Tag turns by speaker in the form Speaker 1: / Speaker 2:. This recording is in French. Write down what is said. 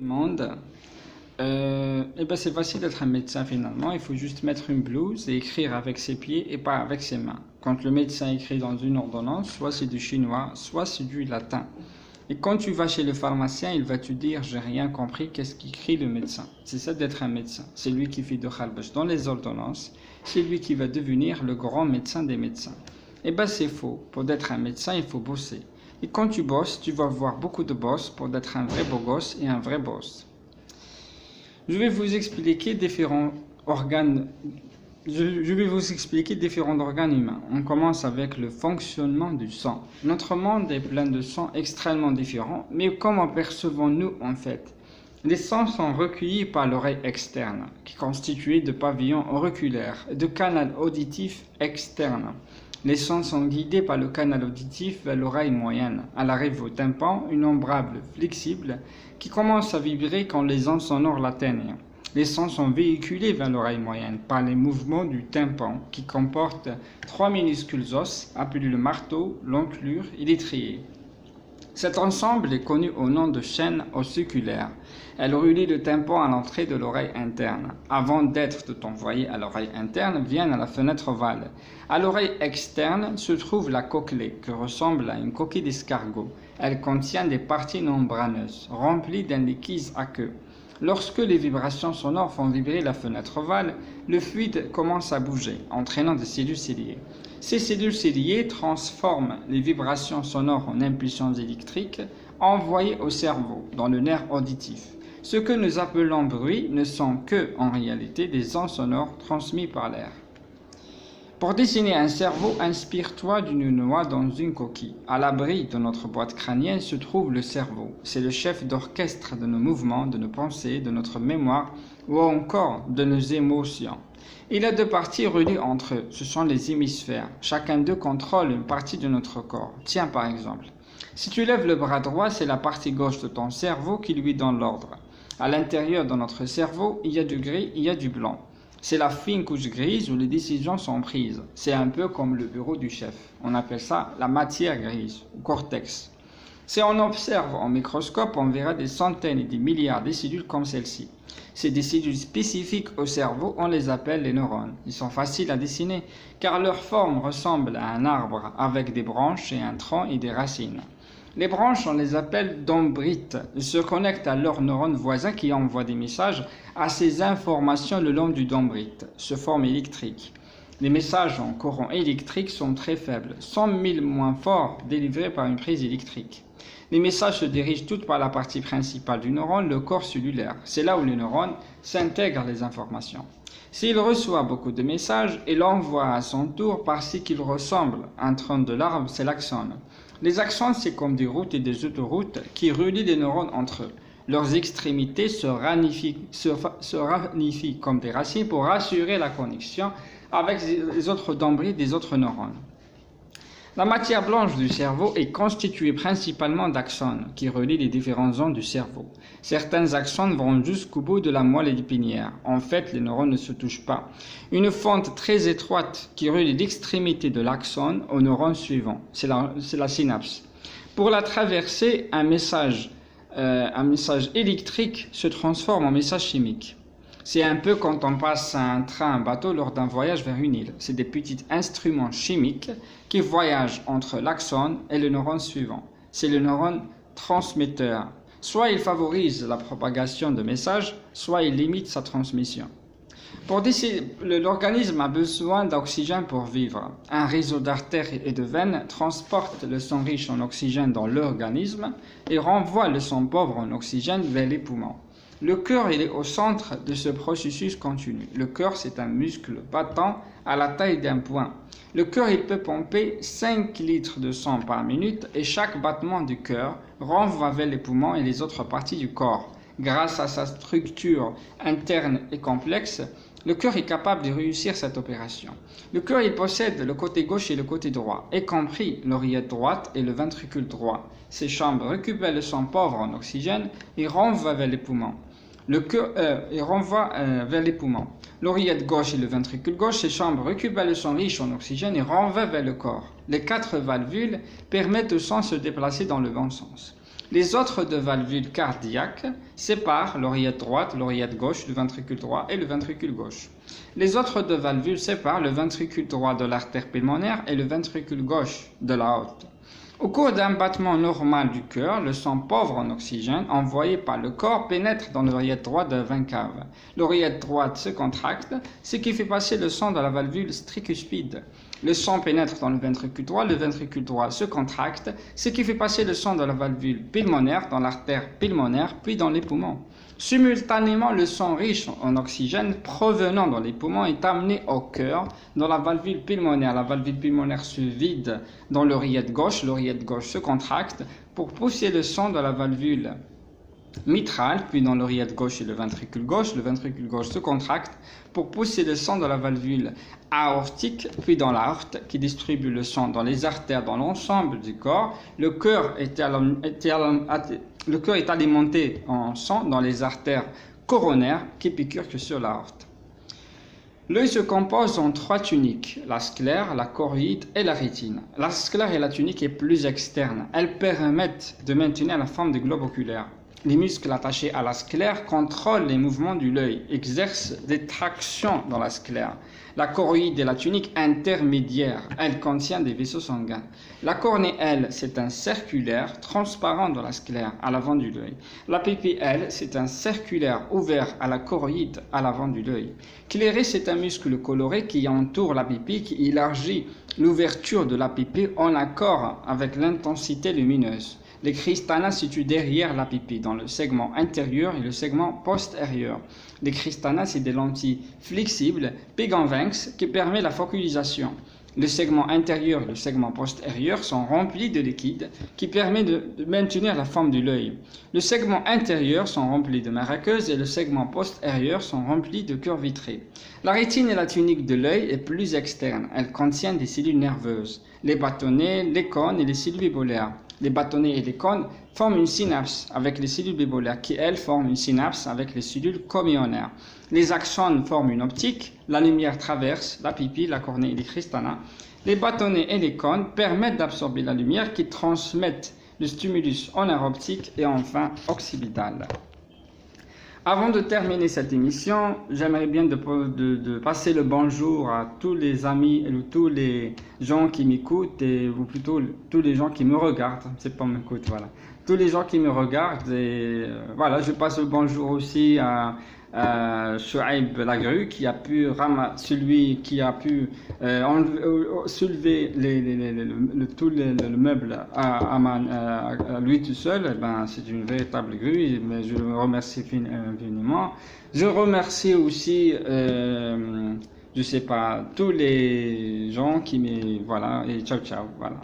Speaker 1: Monde. C'est facile d'être un médecin finalement. Il faut juste mettre une blouse et écrire avec ses pieds et pas avec ses mains. Quand le médecin écrit dans une ordonnance, soit c'est du chinois, soit c'est du latin. Et quand tu vas chez le pharmacien, il va te dire j'ai rien compris, qu'est-ce qu'écrit le médecin. C'est ça d'être un médecin. C'est lui qui fait de khalbaj dans les ordonnances. C'est lui qui va devenir le grand médecin des médecins. C'est faux. Pour être un médecin, il faut bosser. Et quand tu bosses, tu vas voir beaucoup de boss pour être un vrai beau gosse et un vrai boss. Je vais vous expliquer différents organes. Je vais vous expliquer différents organes humains. On commence avec le fonctionnement du sang. Notre monde est plein de sang extrêmement différents, mais comment percevons-nous en fait? Les sons sont recueillis par l'oreille externe, qui est constituée de pavillons auriculaires et de canal auditif externe. Les sons sont guidés par le canal auditif vers l'oreille moyenne. Elle arrive au tympan, une ombrable flexible qui commence à vibrer quand les ondes sonores l'atteignent. Les sons sont véhiculés vers l'oreille moyenne par les mouvements du tympan qui comporte 3 minuscules os appelés le marteau, l'enclume et l'étrier. Cet ensemble est connu au nom de chaîne ossiculaire. Elle relie le tympan à l'entrée de l'oreille interne. Avant d'être envoyée à l'oreille interne, viennent à la fenêtre ovale. À l'oreille externe se trouve la cochlée, qui ressemble à une coquille d'escargot. Elle contient des parties membraneuses, remplies d'un liquide aqueux. Lorsque les vibrations sonores font vibrer la fenêtre ovale, le fluide commence à bouger, entraînant des cellules ciliées. Ces cellules ciliées transforment les vibrations sonores en impulsions électriques envoyées au cerveau, dans le nerf auditif. Ce que nous appelons bruit ne sont que, en réalité, des ondes sonores transmises par l'air. Pour dessiner un cerveau, inspire-toi d'une noix dans une coquille. À l'abri de notre boîte crânienne se trouve le cerveau. C'est le chef d'orchestre de nos mouvements, de nos pensées, de notre mémoire ou encore de nos émotions. Il a deux parties reliées entre eux. Ce sont les hémisphères. Chacun d'eux contrôle une partie de notre corps. Tiens par exemple, si tu lèves le bras droit, c'est la partie gauche de ton cerveau qui lui donne l'ordre. À l'intérieur de notre cerveau, il y a du gris, il y a du blanc. C'est la fine couche grise où les décisions sont prises. C'est un peu comme le bureau du chef. On appelle ça la matière grise, ou cortex. Si on observe en microscope, on verra des centaines et des milliards de cellules comme celle-ci. C'est des cellules spécifiques au cerveau, on les appelle les neurones. Ils sont faciles à dessiner, car leur forme ressemble à un arbre, avec des branches et un tronc et des racines. Les branches, on les appelle dendrites. Ils se connectent à leurs neurones voisins qui envoient des messages à ces informations le long du dendrite, sous forme électrique. Les messages en courant électrique sont très faibles, 100 000 moins forts délivrés par une prise électrique. Les messages se dirigent toutes par la partie principale du neurone, le corps cellulaire. C'est là où le neurone s'intègre les informations. S'il reçoit beaucoup de messages, il envoie à son tour par ce qu'il ressemble à un tronc de l'arbre, c'est l'axone. Les axones, c'est comme des routes et des autoroutes qui relient les neurones entre eux. Leurs extrémités se ranifient comme des racines pour assurer la connexion avec les autres dendrites des autres neurones. La matière blanche du cerveau est constituée principalement d'axones qui relient les différentes zones du cerveau. Certains axones vont jusqu'au bout de la moelle épinière. En fait, les neurones ne se touchent pas. Une fente très étroite qui relie l'extrémité de l'axone au neurone suivant. C'est la synapse. Pour la traverser, un message électrique se transforme en message chimique. C'est un peu quand on passe un train, un bateau lors d'un voyage vers une île. C'est des petits instruments chimiques qui voyagent entre l'axone et le neurone suivant. C'est le neurone transmetteur. Soit il favorise la propagation de messages, soit il limite sa transmission. L'organisme a besoin d'oxygène pour vivre. Un réseau d'artères et de veines transporte le sang riche en oxygène dans l'organisme et renvoie le sang pauvre en oxygène vers les poumons. Le cœur il est au centre de ce processus continu. Le cœur, c'est un muscle battant à la taille d'un poing. Le cœur, il peut pomper 5 litres de sang par minute et chaque battement du cœur renvoie vers les poumons et les autres parties du corps. Grâce à sa structure interne et complexe, le cœur est capable de réussir cette opération. Le cœur, il possède le côté gauche et le côté droit, y compris l'oreillette droite et le ventricule droit. Ces chambres récupèrent le sang pauvre en oxygène et renvoient vers les poumons. L'oreillette gauche et le ventricule gauche, ces chambres récupèrent le sang riche en oxygène et renvoient vers le corps. Les 4 valvules permettent au sang de se déplacer dans le bon sens. Les autres deux valvules cardiaques séparent l'oreillette droite, l'oreillette gauche, le ventricule droit et le ventricule gauche. Les autres deux valvules séparent le ventricule droit de l'artère pulmonaire et le ventricule gauche de l'aorte. Au cours d'un battement normal du cœur, le sang pauvre en oxygène envoyé par le corps pénètre dans l'oreillette droite de la veine cave. L'oreillette droite se contracte, ce qui fait passer le sang dans la valvule tricuspide. Le sang pénètre dans le ventricule droit se contracte, ce qui fait passer le sang dans la valvule pulmonaire, dans l'artère pulmonaire, puis dans les poumons. Simultanément, le sang riche en oxygène provenant dans les poumons est amené au cœur, dans la valvule pulmonaire. La valvule pulmonaire se vide dans l'oreillette gauche se contracte pour pousser le sang dans la valvule mitrale, puis dans l'oreillette gauche et le ventricule gauche se contracte pour pousser le sang dans la valvule aortique, puis dans l'aorte qui distribue le sang dans les artères dans l'ensemble du corps. Le cœur est alimenté en sang dans les artères coronaires qui piqûrent que sur l'aorte. L'œil se compose en trois tuniques, la sclère, la choroïde et la rétine. La sclère et la tunique est plus externe. Elles permettent de maintenir la forme du globe oculaire. Les muscles attachés à la sclère contrôlent les mouvements de l'œil, exercent des tractions dans la sclère. La choroïde est la tunique intermédiaire, elle contient des vaisseaux sanguins. La cornée, elle, c'est un circulaire transparent dans la sclère, à l'avant de l'œil. La pupille, elle, c'est un circulaire ouvert à la choroïde, à l'avant de l'œil. Cléré, c'est un muscle coloré qui entoure la pupille, qui élargit l'ouverture de la pupille en accord avec l'intensité lumineuse. Les cristallins se situent derrière la pupille, dans le segment intérieur et le segment postérieur. Les cristallins, c'est des lentilles flexibles, péganvex, qui permettent la focalisation. Le segment intérieur et le segment postérieur sont remplis de liquide qui permet de maintenir la forme de l'œil. Le segment intérieur sont remplis de main aqueuse et le segment postérieur sont remplis de cœur vitré. La rétine et la tunique de l'œil est plus externe. Elle contient des cellules nerveuses, les bâtonnets, les cônes et les cellules bipolaires. Les bâtonnets et les cônes forment une synapse avec les cellules bipolaires qui, elles, forment une synapse avec les cellules comionaires. Les axones forment une optique, la lumière traverse la pupille, la cornée et les cristallins. Les bâtonnets et les cônes permettent d'absorber la lumière qui transmettent le stimulus en nerf optique et enfin occipital. Avant de terminer cette émission, j'aimerais bien de passer le bonjour à tous les amis et tous les gens qui m'écoutent, ou plutôt tous les gens qui me regardent, c'est pas m'écoute, voilà. Tous les gens qui me regardent, et voilà, je passe le bonjour aussi à Chouaib Lagrue, celui qui a pu soulever tout le meuble à lui tout seul. C'est une véritable grue, mais je le remercie infiniment. Je remercie aussi, je sais pas, tous les gens qui voilà, et ciao ciao, voilà.